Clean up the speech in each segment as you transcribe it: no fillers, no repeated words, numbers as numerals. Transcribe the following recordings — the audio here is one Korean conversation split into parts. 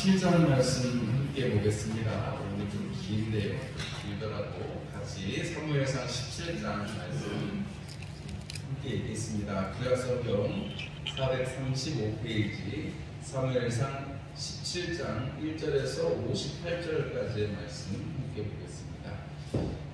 17장 말씀 함께 보겠습니다. 오늘 좀 긴데요. 길더라도 같이 사무엘상 17장 말씀 함께 읽겠습니다. 구약성경 435페이지 사무엘상 17장 1절에서 58절까지의 말씀 함께 보겠습니다.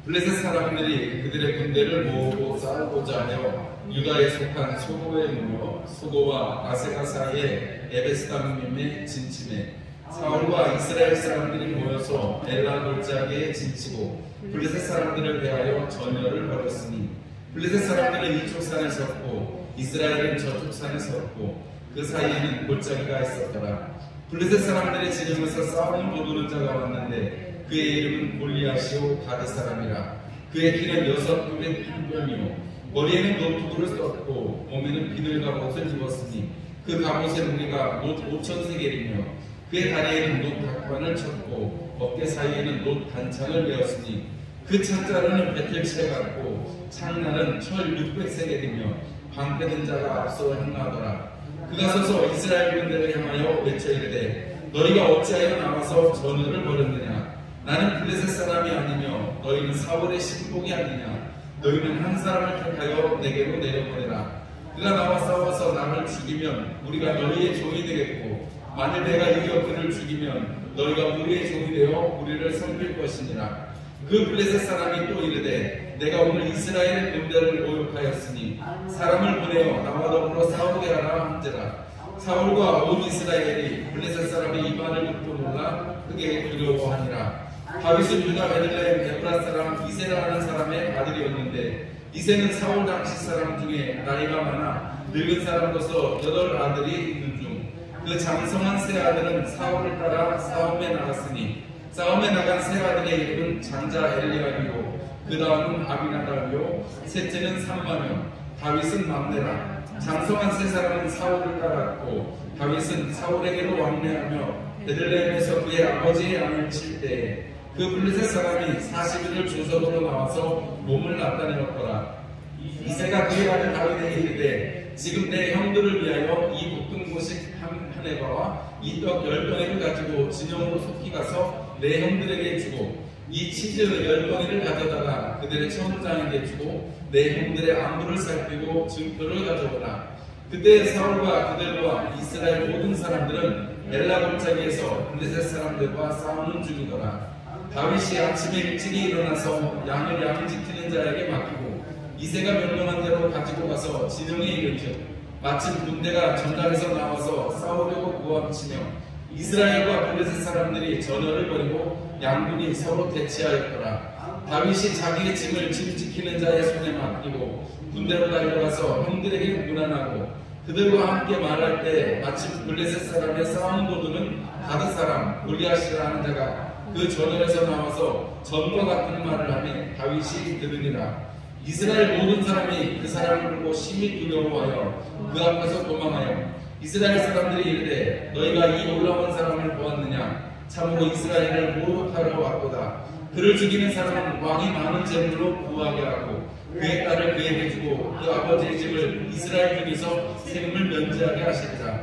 블레셋 사람들이 그들의 군대를 모으고 싸우고자 하여 유다에 속한 소고에 모여 소고와 아세가 사이에 에베스다밈에 진침해 사울과 이스라엘 사람들이 모여서 엘라 골짜기에 진치고 블레셋 사람들을 대하여 전열을 벌였으니 블레셋 사람들은 이쪽 산에 섰고 이스라엘은 저쪽 산에 섰고 그 사이에는 골짜기가 있었더라. 블레셋 사람들의 진영에서 싸우는 도두는 자가 왔는데 그의 이름은 골리앗이요 가드 사람이라. 그의 키는 6뼘의 뼘이요 머리에는 노트구를 썼고 몸에는 비늘 갑옷을 입었으니 그 갑옷의 무게가 놋 5,000세겔이며 그의 다리에는 놋 각관을 쳤고 어깨 사이에는 놋 단창을 메었으니 그 창자루는 배틀채 같고 창날은 철 600세겔이며 방패든 자가 앞서 행하더라. 그가 서서 이스라엘 군대를 향하여 외쳐 이르되 너희가 어찌하여 나와서 전열을 벌였느냐. 나는 블레셋 사람이 아니며 너희는 사울의 신복이 아니냐. 너희는 한 사람을 택하여 내게로 내려보내라. 그가 나와 싸워서 나를 죽이면 우리가 너희의 종이 되겠고 만일 내가 이겨 그를 죽이면 너희가 우리의 종이 되어 우리를 섬길 것이니라. 그 블레셋 사람이 또 이르되 내가 오늘 이스라엘의 군대를 모욕하였으니 사람을 보내어 나와 더불어 싸우게 하라 한지라. 사울과 온 이스라엘이 블레셋 사람의 이 말을 듣고 놀라 크게 두려워하니라. 다윗은 유다 베들레헴 에브라 사람 이세라라는 사람의 아들이었는데 이세는 사울 당시 사람 중에 나이가 많아 늙은 사람으로서 8 아들이 있는 중 그 장성한 세 아들은 사울을 따라 싸움에 나갔으니 싸움에 나간 세 아들의 이름은 장자 엘리압이요 그 다음은 아비나답이요 셋째는 삼마며 다윗은 막내라. 장성한 세 사람은 사울을 따랐고 다윗은 사울에게로 왕래하며 베들레헴에서 그의 아버지의 양을 칠 때에 그 블레셋 사람이 40일을 조석으로 나와서 몸을 나타내었더라. 이새가 그의 아들 다윗에게 이르되 지금 내 형들을 위하여 이 볶은 고식 한 에바와 이 떡 10덩이를 가지고 진영으로 속히 가서 내 형들에게 주고 이 치즈 10덩이를 가져다가 그들의 천부장에게 주고 내 형들의 안부를 살피고 증표를 가져오라. 그때 사울과 그들과 이스라엘 모든 사람들은 엘라 골짜기에서 블레셋 사람들과 싸우는 중이더라. 다윗이 아침에 일찍이 일어나서 양을 양지키는 자에게 맡기고 이새가 명령한 대로 가지고 가서 진영에 이르되 마침 군대가 전달에서 나와서 싸우려고 모함치며 이스라엘과 블레셋 사람들이 전열을 벌이고 양군이 서로 대치하였더라. 다윗이 자기의 짐을 짐 지키는 자의 손에 맡기고 군대로 달려가서 형들에게 문안하고 그들과 함께 말할 때 마침 블레셋 사람의 싸움 도두는 가드 사람 골리앗이라 하는 자가 그 전열에서 나와서 전과 같은 말을 하며 다윗이 들으니라. 이스라엘 모든 사람이 그 사람을 보고 심히 두려워하여 그 앞에서 도망하여 이스라엘 사람들이 이르되 너희가 이 놀라운 사람을 보았느냐. 참으로 이스라엘을 모욕하러 왔도다. 그를 죽이는 사람은 왕이 많은 재물로 구하게 하고 그의 딸을 그에게 주고 그 아버지의 집을 이스라엘 중에서 생을 면제하게 하시리라.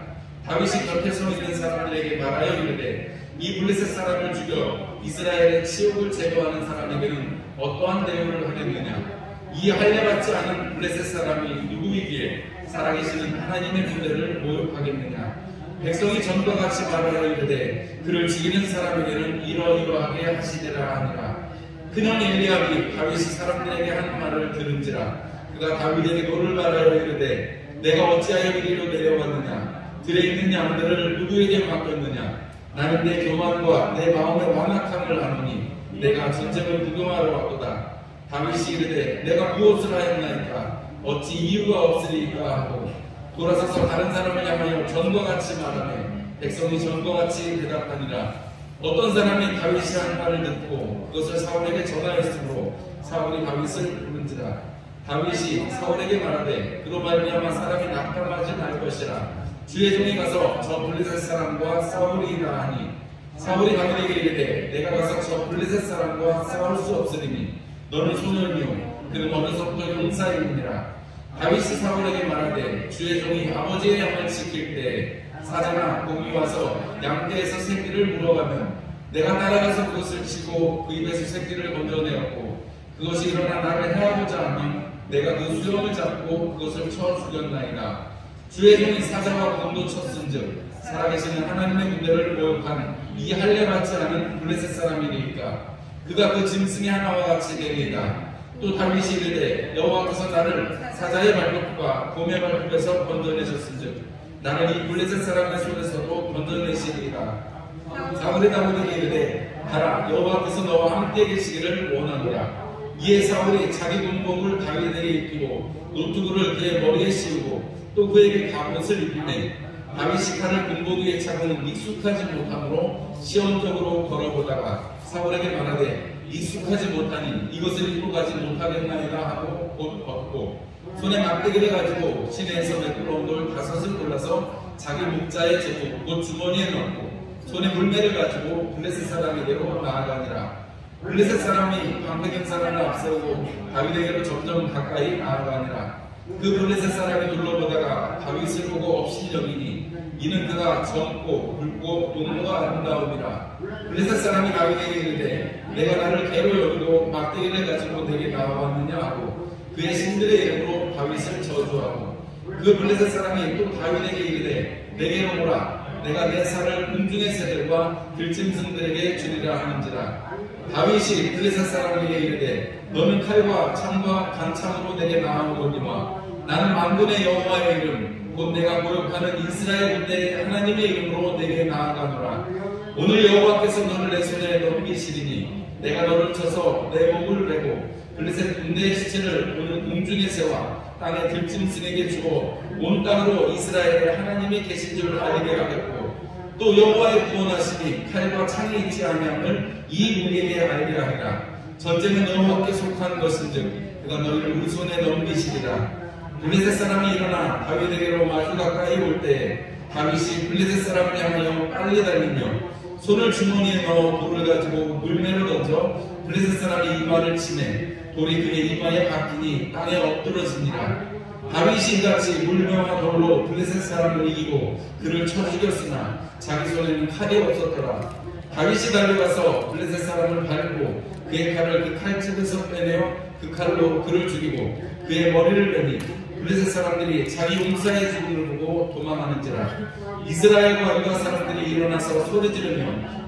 다윗이 곁에 서 있는 사람들에게 말하여 이르되 이 블레셋 사람을 죽여 이스라엘의 치욕을 제거하는 사람에게는 어떠한 대우를 하겠느냐. 이 할례받지 않은 블레셋 사람이 누구이기에 살아계시는 하나님의 군대를 모욕하겠느냐. 백성이 전과 같이 말하여 이르되 그를 죽이는 사람에게는 이러이러하게 하시리라 하니라. 그냥 엘리압이 다윗이 사람들에게 한 말을 들은지라. 그가 다윗에게 노를 말하여 이르되 내가 어찌하여 이리로 내려왔느냐. 들에 있는 양들을 누구에게 맡겼느냐. 나는 내 교만과 내 마음의 완악함을 아노니 내가 전쟁을 구경하러 왔도다. 다윗이 이르되 내가 무엇을 하였나이까. 어찌 이유가 없으리까 하고 돌아서서 다른 사람을 향하여 전과 같이 말하며 백성이 전과 같이 대답하니라. 어떤 사람이 다윗이 한 말을 듣고 그것을 사울에게 전하였으므로 사울이 다윗을 부른지라. 다윗이 사울에게 말하되 그로 말미암아 사람이 낙담하지 말 것이라. 주의 종이 가서 저 블레셋 사람과 싸우리이다 하니 사울이 다윗에게 이르되 내가 가서 저 블레셋 사람과 싸울 수 없으리니 너는 소년이요 그는 어느서부터 용사이니라. 다윗이 사울에게 말하되 주의 종이 아버지의 양을 지킬 때 사자나 곰이 와서 양떼에서 새끼를 물어가면 내가 따라가서 그것을 치고 그 입에서 새끼를 건져내었고 그것이 일어나 나를 해하고자 하면 내가 그 수염을 잡고 그것을 쳐 죽였나이다. 주의 종이 사자와 곰도 쳤은즉 살아계시는 하나님의 군대를 모욕한 이 할례 받지 않은 블레셋 사람이니까 그가 그 짐승의 하나와 같이 되리이다. 또 다윗이 이르되 여호와께서 나를 사자의 발톱과 곰의 발톱에서 건져내셨은즉 나는 이 블레셋 사람의 손에서도 건져내시리이다. 사울의 다윗에게 이르되 가라 여호와께서 너와 함께 계시기를 원하노라. 이에 사울이 자기 군복을 다윗에게 입히고 노투구를 그의 머리에 씌우고 또 그에게 갑옷을 입히매 다윗이 칼을 군복 위에 차고는 익숙하지 못하므로 시험적으로 걸어보다가 사울에게 말하되 익숙하지 못하니 이것을 입고 가지 못하겠나이다 하고 곧 벗고 손에 막대기를 가지고 시내에서 매끄러운 돌 5을 골라서 자기 목자에 재고 곧 주머니에 넣고 손에 물매를 가지고 블레셋 사람에게로 나아가니라. 블레셋 사람이 방패된 사람을 앞세우고 다윗에게로 점점 가까이 나아가니라. 그 블레셋 사람이 둘러보다가 다윗을 보고 없이 여기니 이는 그가 젊고 굵고 용모가 아름다움이라. 블레셋 사람이 다윗에게 이르되 내가 나를 개로 여기고 막대기를 가지고 내게 나와왔느냐 하고 그의 신들의 이름으로 다윗을 저주하고 그 블레셋 사람이 또 다윗에게 이르되 내게로 오라. 내가 내 살을 궁중의 새들과 들짐승들에게 주리라 하는지라. 다윗이 블레셋 사람에게 이르되 너는 칼과 창과 간창으로 내게 나아오거니와 나는 만군의 여호와의 이름 곧 내가 모욕하는 이스라엘 군대의 하나님의 이름으로 내게 나아가노라. 오늘 여호와께서 너를 내 손에 넘기시리니 내가 너를 쳐서 내 목을 베고 블레셋 군대의 시체를 오늘 궁중의 새와 땅의 들짐승에게 주고 온 땅으로 이스라엘의 하나님이 계신 줄 알게 하겠고 또 여호와의 구원하시니 칼과 창이 있지 아니함을 이 무리에게 알게 하리라. 전쟁은 여호와께 속한 것인즉 그가 너희를 우리 손에 넘기시리라. 블레셋 사람이 일어나 다윗에게로 마주 가까이 올 때에 다윗이 블레셋 사람을 향하여 빨리 달리며 손을 주머니에 넣어 돌을 가지고 물매로 던져 블레셋 사람이 이마를 치매 돌이 그의 이마에 박히니 땅에 엎드러지니라. 다윗이 이같이 물매와 돌로 블레셋 사람을 이기고 그를 쳐 죽였으나 자기 손에는 칼이 없었더라. 다윗이 달려가서 블레셋 사람을 밟고 그의 칼을 그 칼집에서 빼내어 그 칼로 그를 죽이고 그의 머리를 베니 블레셋 사람들이 자기 용사의 죽음을 보고 도망하는지라. 이스라엘과 유다 사람들이 일어나서 소리 지르며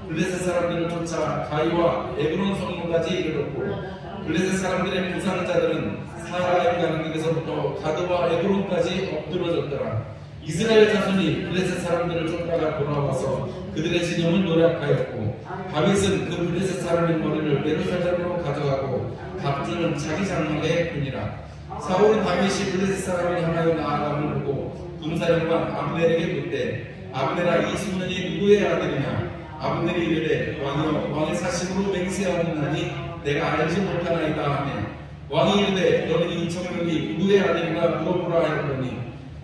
블레셋 사람들을 쫓아 가이와 에브론 성문까지 이르렀고 블레셋 사람들의 부상자들은 사라임 가는 길에서부터 가드와 에브론까지 엎드러졌더라. 이스라엘 자손이 블레셋 사람들을 쫓다가 돌아와서 그들의 진영을 노략하였고 다윗은 그 블레셋 사람의 머리를 예루살렘으로 가져가고 갑주는 자기 장막에 굽니라. 사울은 다윗이 블레셋 사람을 향하여 나아감을 보고 군사령관 아브넬에게 묻되 아브넬아 이 소년이 누구의 아들이냐. 아브넬이 이르되 왕이여 왕의 사심으로 맹세하옵나니 내가 알지 못하나이다 하매 왕이 이르되 너는 이 청년이 누구의 아들인가 물어보라 하였더니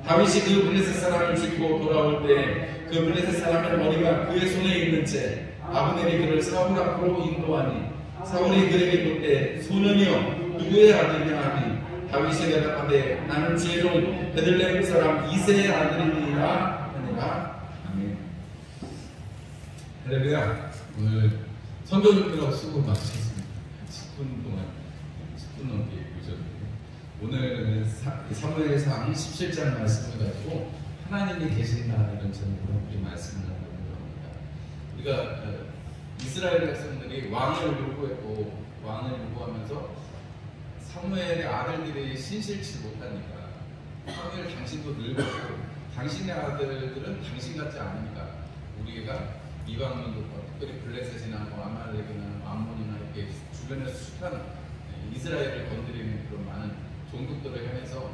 다윗이 그 블레셋 사람을 죽이고 돌아올 때 그 블레셋 사람의 머리가 그의 손에 있는 채 아브넬이 그를 사울 앞으로 인도하니 사울이 그에게 묻되 소년이여 누구의 아들이냐 하니 다윗이 대답하되 나는 주의 종 베들레헴 사람 이새의 아들이니라 하니라. 아멘. 할렐루야. 오늘 선교주님들하고 수고 많으셨습니다. 10분 동안 10분 넘게 보셨는데 오늘은 사무엘상 17장 말씀을 가지고 하나님이 계신다 이런 제목으로 우리 말씀을 나누려고 합니다. 우리가 이스라엘 백성들이 왕을 요구했고 왕을 요구하면서 사무엘의 아들들이 신실치 못하니까 사무엘 당신도 늙었고 당신의 아들들은 당신 같지 않으니까 우리가 이방민족과 특별히 블레셋이나 아말렉이나 암몬이나 이렇게 주변에서 수탄 이스라엘을 건드리는 그런 많은 종족들을 향해서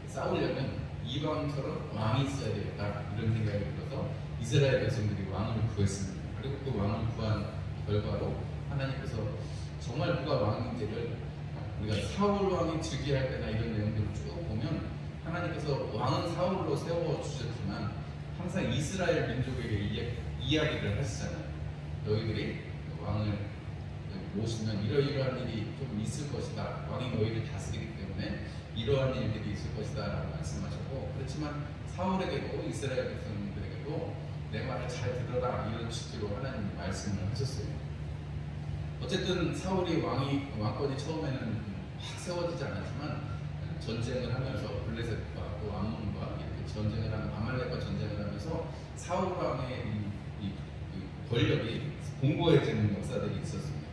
싸우려면 이방처럼 왕이 있어야 되겠다 이런 생각이 들어서 이스라엘 백성들이 왕을 구했습니다. 그리고 그 왕을 구한 결과로 하나님께서 정말 누가 왕인지를 우리가 사울 왕이 즉위할 때나 이런 내용들을 쭉 보면 하나님께서 왕은 사울로 세워주셨지만 항상 이스라엘 민족에게 이야기를 하시잖아요. 너희들이 왕을 모시면 이러이러한 일이 좀 있을 것이다. 왕이 너희를 다스리기 때문에 이러한 일들이 있을 것이다 라고 말씀하셨고 그렇지만 사울에게도 이스라엘 백성들에게도 하나님도 내 말을 잘 들어라 이런 취지로 하나님이 말씀을 하셨어요. 어쨌든 사울이 왕권이 처음에는 확 세워지지 않았지만 전쟁을 하면서 블레셋과 또 암몬과 이렇게 전쟁을 하는 아말렉과 전쟁을 하면서 사울 왕의 이 권력이 공고해지는 역사들이 있었습니다.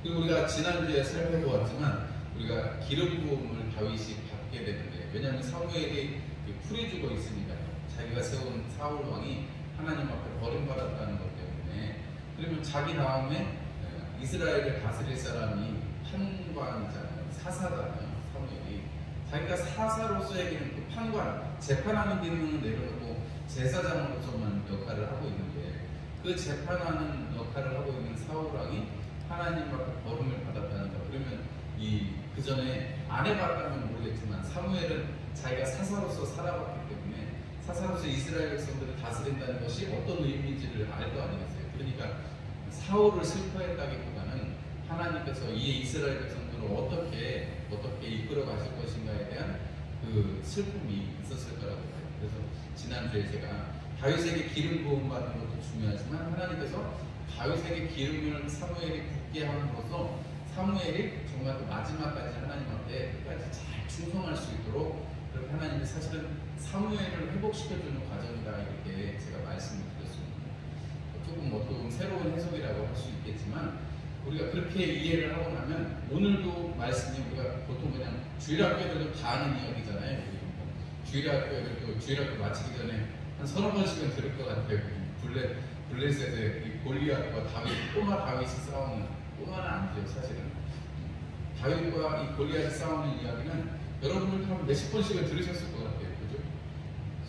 그리고 우리가 지난주에 살펴보았지만 우리가 기름 부음을 다윗이 받게 되는데, 왜냐하면 사무엘이 풀이 죽어 있으니까요. 자기가 세운 사울 왕이 하나님 앞에 버림받았다는 것 때문에. 그러면 자기 다음에 이스라엘을 다스릴 사람이 판관이잖아요. 사사잖아요. 사무엘이 자기가 사사로서에게는 그 판관, 재판하는 기능을 내려놓고 제사장으로서만 역할을 하고 있는데, 그 재판하는 역할을 하고 있는 사울 왕이 하나님 앞에 버림을 받았다니까. 그러면 그 전에 안 해봤다면 모르겠지만 사무엘은 자기가 사사로서 살아봤기 때문에 사사로서 이스라엘 백성들을 다스린다는 것이 어떤 의미인지를 알 거 아니겠어요. 그러니까 사울을 슬퍼했다기보다는 하나님께서 이 이스라엘 백성들을 어떻게 이끌어 가실 것인가에 대한 그 슬픔이 있었을 거라고 봐요. 그래서 지난주에 제가 다윗에게 기름 부음 받는 것도 중요하지만 하나님께서 다윗에게 기름을 사무엘이 붓게 함으로써 사무엘이 정말 그 마지막까지 하나님 앞에 끝까지 잘 충성할 수 있도록 그렇게 하나님이 사실은 사무엘을 회복시켜주는 과정이다, 이렇게 제가 말씀을 드렸습니다. 조금 어떤 새로운 해석이라고 할 수 있겠지만 우리가 그렇게 이해를 하고 나면 오늘도 말씀이 우리가 보통 그냥 주일학교들도 다 아는 이야기잖아요. 주일학교 마치기 전에 한 서너 번씩은 들을 것 같아요. 블레셋의 이 골리앗과 다윗, 꼬마 다윗이 싸우는, 꼬마는 아니죠 사실은. 다윗과 이 골리앗이 싸우는 이야기는 여러분들도 한 몇십 번씩은 들으셨을 것 같아요. 그죠?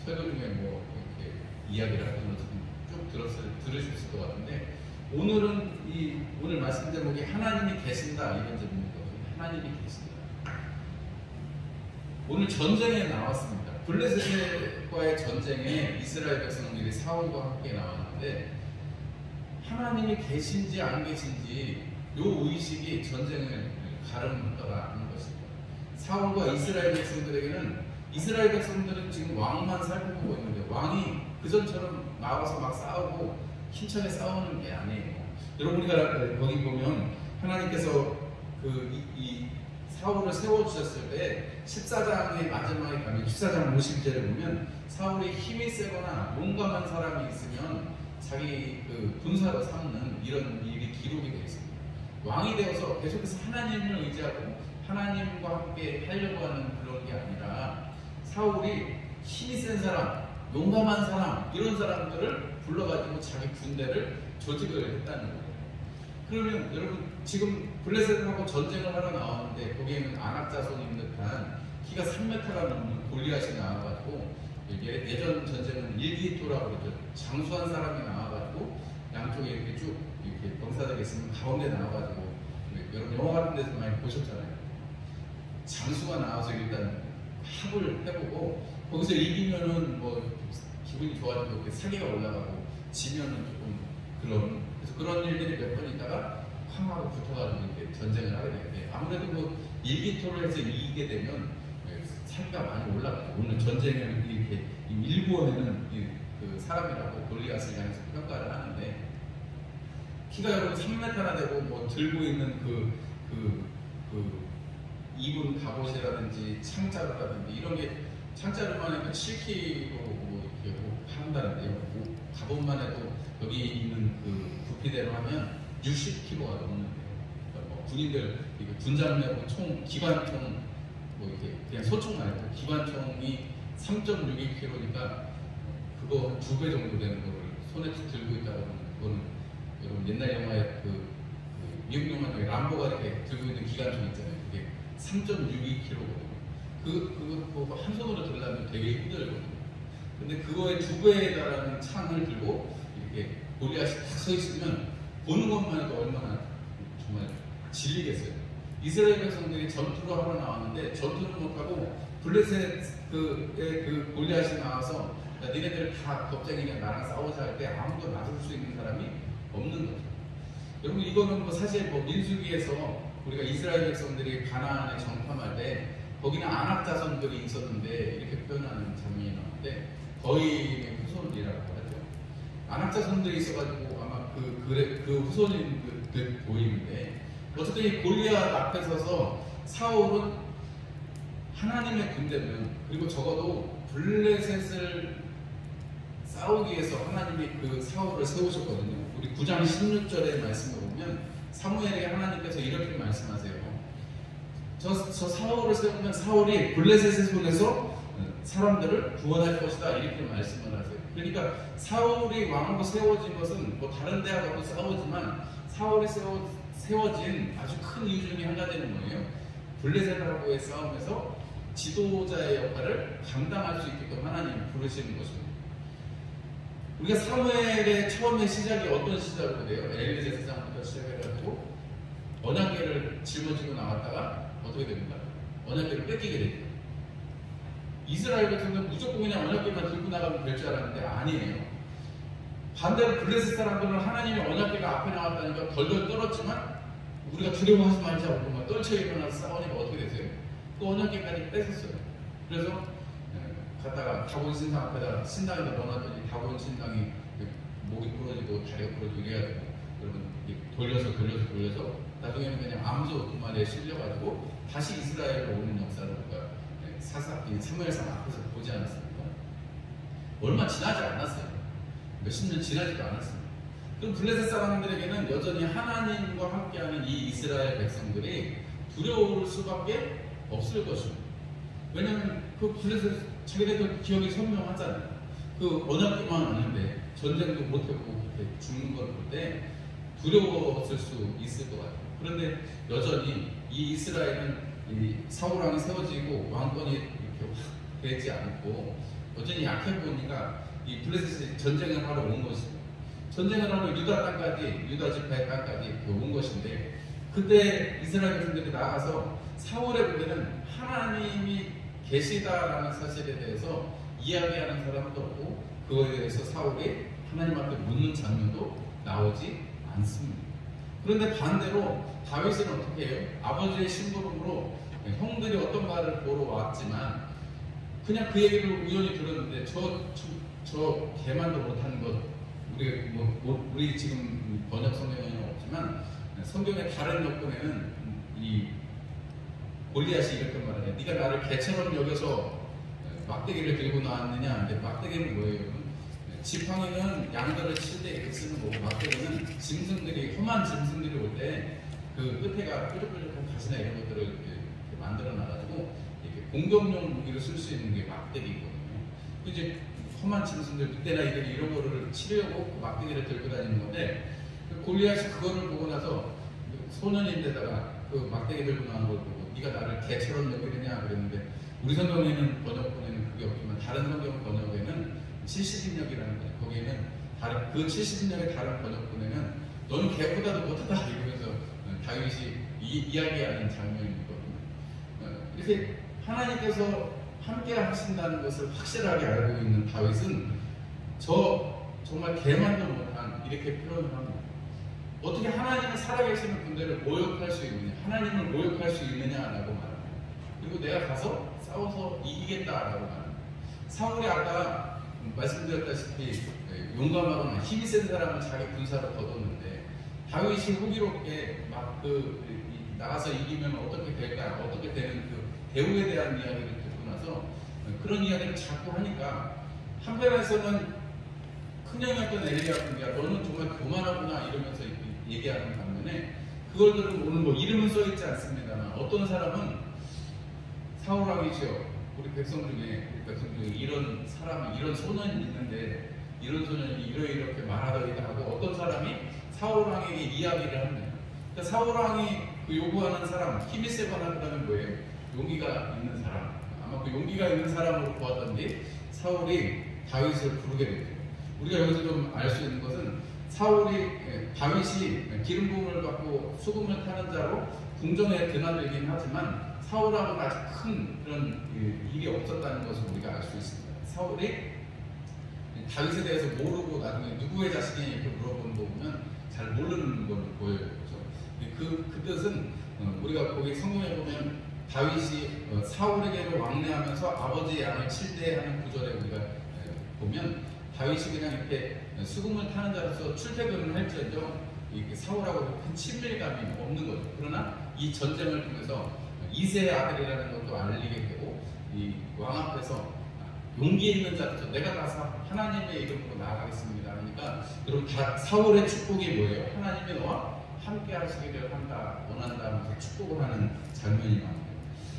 설교 중에 뭐 이렇게 이야기를 하는 것을 쭉 들으셨을 것 같은데, 오늘 말씀 제목이 하나님이 계신다 이런 제목이거든요. 하나님이 계신다. 오늘 전쟁에 나왔습니다. 블레셋과의 전쟁에 이스라엘 백성들이 사울과 함께 나왔는데, 하나님이 계신지 안 계신지 요 의식이 전쟁을 가름하더라는 것입니다. 사울과 이스라엘 백성들에게는, 이스라엘 백성들은 지금 왕만 살펴보고 있는데 왕이 그전처럼 나와서 막 싸우고 힘차게 싸우는 게 아니에요. 여러분, 우리가 거기 보면 하나님께서 이 사울을 세워주셨을 때 14장의 마지막에 가면 14장 50절에 보면 사울이 힘이 세거나 용감한 사람이 있으면 자기 군사로 삼는 이런 일이 기록이 되어 있습니다. 왕이 되어서 계속해서 하나님을 의지하고 하나님과 함께 하려고 하는 그런 게 아니라 사울이 힘이 센 사람, 용감한 사람, 이런 사람들을 불러가지고 자기 군대를 조직을 했다는 거예요. 그러면 여러분, 지금 블레셋하고 전쟁을 하러 나왔는데 거기에는 안악자손인 듯한 키가 3m가 넘는 골리앗이 나와가지고, 예전 전쟁은 일기토라고 그러죠. 장수한 사람이 나와가지고 양쪽에 이렇게 쭉 이렇게 병사들이 있으면 가운데 나와가지고, 여러분 영화 같은 데서 많이 보셨잖아요. 장수가 나와서 일단 합을 해보고 거기서 이기면은 뭐 기분이 좋아지고 이렇게 사기가 올라가고, 지면은 조금 그래서 그런 일들이 몇 번 있다가 황하고 붙어가지고 이렇게 전쟁을 하게 되는데, 아무래도 뭐 일기토를 해서 이기게 되면 사기가 많이 올라가죠. 오늘 전쟁을 이렇게 일부어내는 그 사람이라고 골리앗을 향해서 평가를 하는데, 키가 여러분 3m나 되고 뭐 들고 있는 입은 갑옷이라든지 창자루라든지 이런 게, 창자루만 해도 7kg 뭐 이렇게 한다는데요. 갑옷만 해도 여기 있는 부피대로 하면 60kg가 넘는데요. 그러니까 뭐 군인들 군장 내고 총, 기관총, 뭐 이렇게 그냥 소총 말고 기관총이 3.62kg니까 그거 한 2배 정도 되는 거를 손에 들고 있다고 하면, 그거는 여러분 옛날 영화에 미국 영화 중에 람보가 이렇게 들고 있는 기관총 있잖아요. 그게 3.62kg거든요. 그거 한 손으로 들려면 되게 힘들거든요. 근데 그거의 2배에 달하는 창을 들고 이렇게 골리앗이 딱 서 있으면 보는 것만 해도 얼마나 정말 질리겠어요. 이스라엘 백성들이 전투를 하러 나왔는데 전투를 못하고 블레셋의 골리앗이 나와서 니네들 다 겁쟁이냐 나랑 싸우자 할 때 아무도 나설 수 있는 사람이 없는 거죠. 여러분, 이거는 뭐 사실 민수기에서 우리가 이스라엘 백성들이 가나안에 정탐할 때 거기는 안악 자손들이 있었는데 이렇게 표현하는 장면이 나오는데 거인의 후손이라고 하죠. 안학자손들이 있어가지고 아마 그 후손인 보이는데, 어쨌든 이 골리앗 앞에 서서 사울은 하나님의 군대면, 그리고 적어도 블레셋을 싸우기 위해서 하나님이 그 사울을 세우셨거든요. 우리 9장 16절의 말씀을 보면 사무엘에게 하나님께서 이렇게 말씀하세요. 저 사울을 세우면 사울이 블레셋의 손에서 사람들을 구원할 것이다, 이렇게 말씀을 하세요. 그러니까 사울이 왕으로 세워진 것은 뭐 다른 데하고도 싸우지만 사울이 세워진 아주 큰 이유 중에 한 가지는 뭐예요? 블레셋하고의 싸움에서 지도자의 역할을 감당할 수 있게끔 하나님이 부르시는 것입니다. 우리가 사무엘의 처음의 시작이 어떤 시작으로 돼요? 엘리 제사장부터 시작해가지고 언약궤를 짊어지고 나갔다가 어떻게 됩니까? 언약궤를 뺏기게 됩니다. 이스라엘 같은 경우는 무조건 그냥 언약궤만 들고 나가면 될 줄 알았는데 아니에요. 반대로 블레셋 사람들은 하나님의 언약궤가 앞에 나왔다니까 덜덜 떨었지만 우리가 두려워하지 말자고 막 떨쳐 일어나서 싸우니까 어떻게 되세요? 또 언약궤까지 뺏었어요. 그래서 갔다가 다본 신당 앞에다 신당에다 넣어놨더니 다본 신당이 목이 부러지고 다리가 부러지고 이래가지고 여러분 돌려서 나중에는 그냥 암소 두 마리에 실려가지고 다시 이스라엘로 오는 역사를 우리가 사무엘상 앞에서 보지 않았습니까? 얼마 지나지 않았어요. 몇십 년 지나지도 않았습니다. 그럼 블레셋 사람들에게는 여전히 하나님과 함께하는 이 이스라엘 백성들이 두려울 수밖에 없을 것입니다. 왜냐하면 그 블레셋 자기네들 기억이 선명하잖아요. 그 언약궤만 왔는데 전쟁도 못하고 죽는 걸 볼 때 두려웠을 수 있을 것 같아요. 그런데 여전히 이 이스라엘은 이 사울왕이 세워지고 왕권이 이렇게 확 되지 않고 여전히 약해 보니까 이 블레셋이 전쟁을 하러 온 것입니다. 전쟁을 하러 유다 땅까지, 유다 지파의 땅까지 온 것인데, 그때 이스라엘 백성들이 나가서 사울의 군대는 하나님이 계시다라는 사실에 대해서 이야기하는 사람도 없고, 그거에 대해서 사울이 하나님 앞에 묻는 장면도 나오지 않습니다. 그런데 반대로 다윗은 어떻게 해요? 아버지의 심부름으로 형들이 어떤 말을 보러 왔지만 그냥 그 얘기를 우연히 들었는데 저 개만도 못하는 것, 우리 지금 번역 성경에는 없지만 성경의 다른 역본에는 이 골리앗이 이렇게 말하네. 네가 나를 개처럼 여겨서 막대기를 들고 나왔느냐? 근데 막대기는 뭐예요? 지팡이는 양들을 칠 때 이렇게 쓰는 거고, 막대기는 험한 짐승들이 올 때 그 끝에가 뾰족뾰족한 가시나 이런 것들을 이렇게 만들어 놔가지고 이렇게 공격용 무기로 쓸 수 있는 게 막대기거든요. 이제 험한 짐승들, 그때나 이들이 이런 거를 치려고 그 막대기를 들고 다니는 건데, 그 골리앗이 그거를 보고 나서 소년인데다가 그 막대기 들고 나온 걸 보고 네가 나를 개처럼 여기느냐 그랬는데, 우리 성경에는 번역본에는 그게 없지만 다른 성경 번역에는 70인역이라는 거예요. 거기에는 그 70인역의 다른 번역본에는 너는 개보다도 못하다 이러면서 다윗이 이야기하는 장면이거든요. 이렇게 하나님께서 함께 하신다는 것을 확실하게 알고 있는 다윗은 정말 개만도 못한, 이렇게 표현을 합니다. 어떻게 하나님은 살아계시는 분들을 모욕할 수 있느냐, 하나님을 모욕할 수 있느냐라고 말합니다. 그리고 내가 가서 싸워서 이기겠다라고 말합니다. 사울이 아까 말씀드렸다시피 용감하거나 힘이 센 사람을 자기 군사로 거뒀는데, 다윗이 호기롭게 막 나가서 이기면 어떻게 될까, 어떻게 되는 그 대우에 대한 이야기를 듣고 나서 그런 이야기를 자꾸 하니까 한편에서는 큰형이었던 엘리야 군대가 너는 정말 교만하구나 이러면서 얘기하는 반면에, 그걸 들으면 오늘 뭐 이름은 써있지 않습니다만 어떤 사람은 사울왕이시여, 우리 백성 중에 이런 사람이, 이런 소년이 있는데 이런 소년이 이렇게 말하더이다 하고, 어떤 사람이 사울왕에게 이야기를 합니다. 그러니까 사울왕이 그 요구하는 사람, 힘이 세거나 그다음에 뭐예요? 용기가 있는 사람, 아마 그 용기가 있는 사람으로 보았던지 사울이 다윗을 부르게 되죠. 우리가 여기서 좀 알 수 있는 것은 다윗이 기름 부음을 받고 수금을 타는 자로 궁정에 드나들긴 하지만 사울하고는 아주 큰 그런 일이 없었다는 것을 우리가 알 수 있습니다. 사울이 다윗에 대해서 모르고 나중에 누구의 자식이냐 이렇게 물어보는 거 보면 잘 모르는 걸 보여요. 그렇죠? 그 뜻은 우리가 거기 성경에 보면 다윗이 사울에게로 왕래하면서 아버지의 양을 칠 때 하는 구절에 우리가 보면 다윗이 그냥 이렇게 수금을 타는 자로서 출퇴근을 할지언정 사울하고 큰 친밀감이 없는 거죠. 그러나 이 전쟁을 통해서 이세의 아들이라는 것도 알리게 되고 이 왕 앞에서 용기 있는 자로서 내가 가서 하나님의 이름으로 나아가겠습니다. 그러니까 그럼 다 사울의 축복이 뭐예요? 하나님이 너와 함께 하시기를 원한다 하면서 축복을 하는 장면이 나옵니다.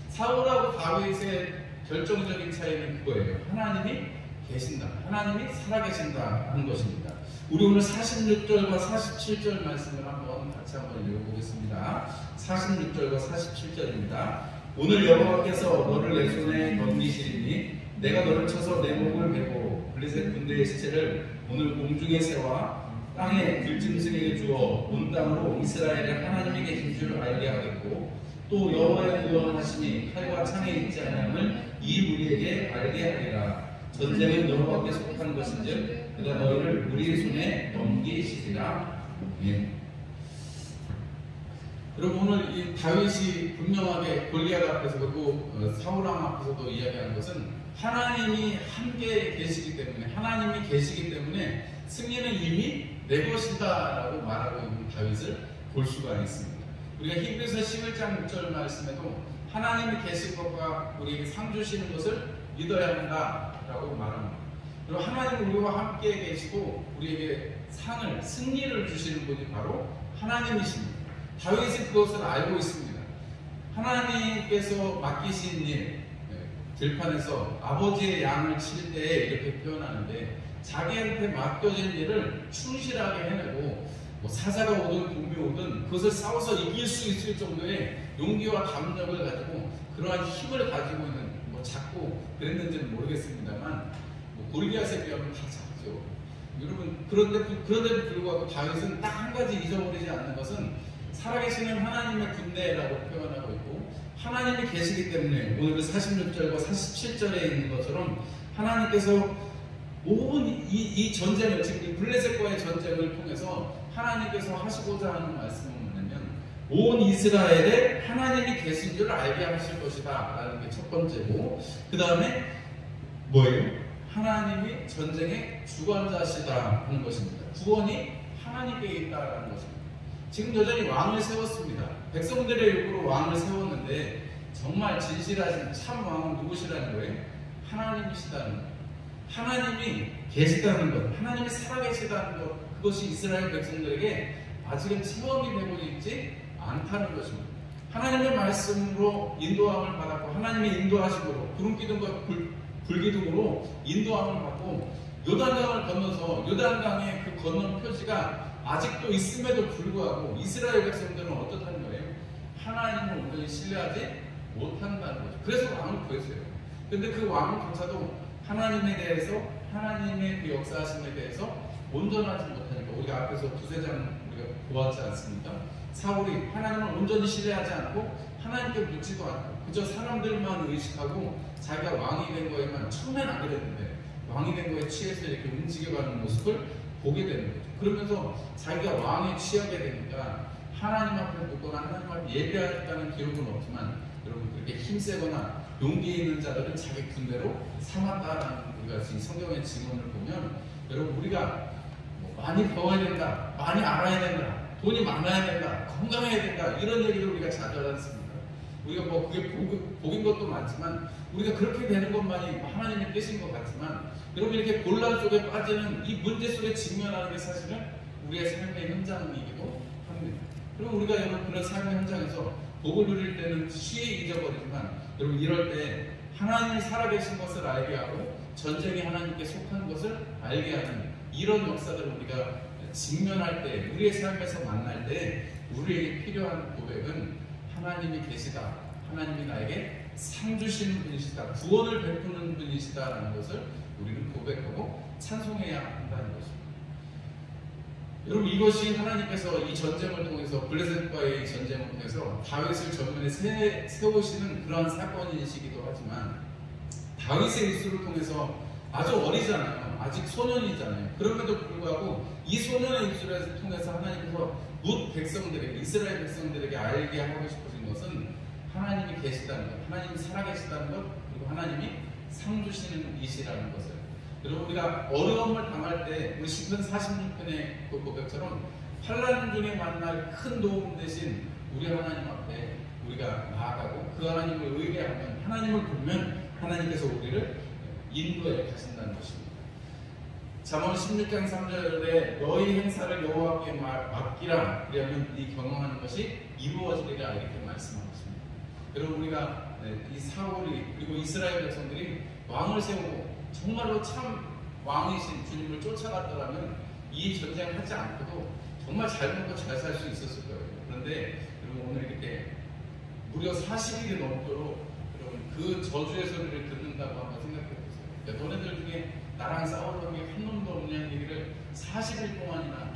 사울하고 다윗의 결정적인 차이는 그거예요. 하나님이 계신다. 하나님이 살아계신다 하는 것입니다. 우리 오늘 46절과 47절 말씀을 같이 한번 읽어보겠습니다. 46절과 47절입니다. 오늘 여호와께서 너를 내 손에 넘기시리니 내가 너를 쳐서 내 목을 베고 블레셋 군대의 시체를 오늘 공중의 새와 땅의 들짐승에게 주어 온 땅으로 이스라엘의 하나님이 계신 줄 알게 하겠고 또 여호와의 구원하심이 칼과 창에 있지 않음을 이 무리에게 알게 하리라. 전쟁은 여호와께 속한 것인즉 그가 너희를 우리의 손에 넘기시리라. 여러분 오늘 이 다윗이 분명하게 골리앗 앞에서 그리고 사울 왕 앞에서도 이야기하는 것은 하나님이 함께 계시기 때문에 하나님이 계시기 때문에 승리는 이미 내 것이다 라고 말하고 있는 다윗을 볼 수가 있습니다. 우리가 히브리서 11장 6절 말씀에도 하나님이 계실 것과 우리에게 상 주시는 것을 믿어야 한다 라고 말합니다. 그리고 하나님 우리와 함께 계시고 우리에게 승리를 주시는 분이 바로 하나님이십니다. 다윗은 그것을 알고 있습니다. 하나님께서 맡기신 일, 들판에서 아버지의 양을 칠 때 이렇게 표현하는데 자기한테 맡겨진 일을 충실하게 해내고 사자가 오든 곰이 오든 그것을 싸워서 이길 수 있을 정도의 용기와 담력을 가지고 그러한 힘을 가지고 있는 작고 그랬는지는 모르겠습니다만 골리앗에 비하면 다 작죠. 여러분 그런데도 불구하고 다윗은 딱 한 가지 잊어버리지 않는 것은 살아계시는 하나님의 군대라고 표현하고 있고 하나님이 계시기 때문에 오늘 그 46절과 47절에 있는 것처럼 하나님께서 온 이 전쟁을 지금 블레셋과의 전쟁을 통해서 하나님께서 하시고자 하는 말씀은 뭐냐면 온 이스라엘에 하나님이 계신 줄 알게 하실 것이다 라는 게 첫 번째고 그 다음에 뭐예요? 하나님이 전쟁의 주관자시다 하는 것입니다. 구원이 하나님께 있다라는 것입니다. 지금 여전히 왕을 세웠습니다. 백성들의 요구로 왕을 세웠는데 정말 진실하신 참 왕은 누구시라는 거예요? 하나님이시다는 것. 하나님이 계시다는 것, 하나님이 살아계시다는 것, 그것이 이스라엘 백성들에게 아직은 체험이 되고 있지 않다는 것입니다. 하나님의 말씀으로 인도함을 받았고 하나님의 인도하심으로 구름기둥과 불기둥으로 인도함을 받고 요단강을 건너서 요단강의 그 건넌 표지가 아직도 있음에도 불구하고 이스라엘 백성들은 어떻다는 거예요? 하나님을 온전히 신뢰하지 못한다는 거죠. 그래서 왕을 구했어요. 근데 그 왕조차도 하나님에 대해서 하나님의 그 역사하심에 대해서 온전하지 못하니까 우리가 앞에서 두세 장 우리가 보았지 않습니까? 사울이 하나님을 온전히 신뢰하지 않고 하나님께 묻지도 않고 그저 사람들만 의식하고 자기가 왕이 된 거에만 처음엔 안 그랬는데 왕이 된 거에 취해서 이렇게 움직여가는 모습을 보게 되는 거죠. 그러면서 자기가 왕에 취하게 되니까 하나님 앞에 묻거나 하나님 앞에 예배하겠다는 기록은 없지만 여러분 그렇게 힘세거나 용기 있는 자들은 자기 군대로 삼았다라는 우리가 지금 성경의 증언을 보면 여러분 우리가 많이 배워야 된다, 많이 알아야 된다, 돈이 많아야 된다, 건강해야 된다 이런 얘기를 우리가 자주 하지 않습니까? 우리가 그게 복인 것도 많지만 우리가 그렇게 되는 것만이 하나님의 뜻인 것 같지만 여러분 이렇게 곤란 속에 빠지는 이 문제 속에 직면하는 게 사실은 우리의 삶의 현장이기도 합니다. 그럼 우리가 여러분 그런 삶의 현장에서 복을 누릴 때는 쉬이 잊어버리지만 여러분 이럴 때 하나님이 살아계신 것을 알게 하고 전쟁이 하나님께 속한 것을 알게 하는 이런 역사들을 우리가 직면할 때 우리의 삶에서 만날 때 우리에게 필요한 고백은 하나님이 계시다, 하나님이 나에게 상 주시는 분이시다, 구원을 베푸는 분이시다라는 것을 우리는 고백하고 찬송해야 한다는 것입니다. 여러분 이것이 하나님께서 이 전쟁을 통해서 블레셋과의 전쟁을 통해서 다윗을 전면에 세우시는 그러한 사건이시기도 하지만 다윗의 입술을 통해서 아주 어리잖아요. 아직 소년이잖아요. 그럼에도 불구하고 이 소년의 입술을 통해서 하나님께서 뭇 백성들에게 이스라엘 백성들에게 알게 하고 싶으신 것은 하나님이 계시다는 것, 하나님이 살아계시다는 것, 그리고 하나님이 상 주시는 이시라는 것을 여러분 우리가 어려움을 당할 때 우리 시편 46편의 그 고백처럼 환난 중에 만날 큰 도움 대신 우리 하나님 앞에 우리가 나아가고 그 하나님을 의뢰하면 하나님을 부르면 하나님께서 우리를 인도해 가신다는 것입니다. 잠언 16장 3절에 너희 행사를 여호와께 맡기라 그러면 이 경영하는 것이 이루어지리라 이렇게 말씀하고 있습니다. 여러분 우리가 이 사울이 그리고 이스라엘 백성들이 왕을 세우고 정말로 참 왕이신 주님을 쫓아갔더라면 이 전쟁을 하지 않고도 정말 잘 먹고 잘 살 수 있었을 거예요. 그런데 여러분 오늘 이렇게 무려 40일이 넘도록 여러분 그 저주의 소리를 듣는다고 한번 생각해 보세요. 너네들 중에 나랑 싸우는 게 한 놈도 없냐는 얘기를 40일 동안이나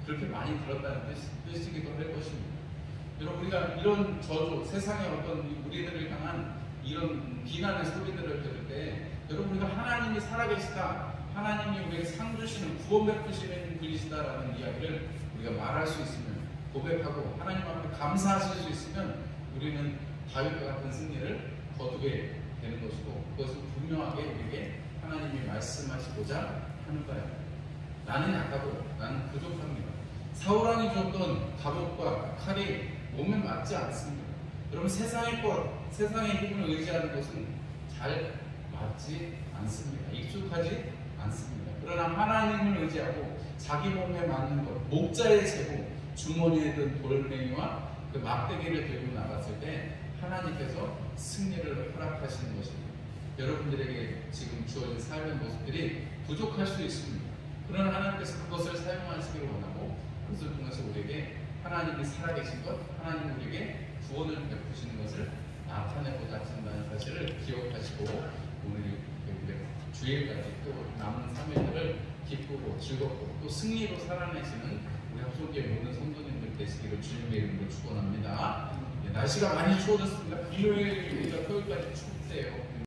그렇게 많이 들었다는 뜻이기도 할 것입니다. 여러분 우리가 이런 저주, 세상의 어떤 우리들을 향한 이런 비난의 소리들을 들을 때 여러분 우리가 하나님이 살아계시다, 하나님이 우리에게 상 주시는 구원 베푸시는 분이시다라는 이야기를 우리가 말할 수 있으면 고백하고 하나님 앞에 감사하실 수 있으면 우리는 다윗과 같은 승리를 거두게 되는 것이고 그것을 분명하게 우리에게 하나님이 말씀하시고자 하는 거예요. 나는 약하고 나는 부족합니다. 사울왕이 줬던 갑옷과 칼이 몸에 맞지 않습니다. 여러분 세상의 것, 세상의 힘을 의지하는 것은 잘 맞지 않습니다. 익숙하지 않습니다. 그러나 하나님을 의지하고 자기 몸에 맞는 것, 목자의 제고, 주머니에 든 돌멩이와 그 막대기를 들고 나갔을 때 하나님께서 승리를 허락하시는 것입니다. 여러분들에게 지금 주어진 삶의 모습들이 부족할 수 있습니다. 그러나 하나님께서 그것을 사용하시기를 원하고 그것을 통해서 우리에게 하나님이 살아계신 것, 하나님 우리에게 구원을 베푸시는 것을 나타내고자 하신다는 사실을 기억하시고 오늘 주일까지 또 남은 3일들을 기쁘고 즐겁고 또 승리로 살아내시는 우리 합성교회 모든 성도님들 되시기를 주님의 이름으로 축원합니다. 날씨가 많이 추워졌습니다. 일요일부터 토요일까지 춥대요.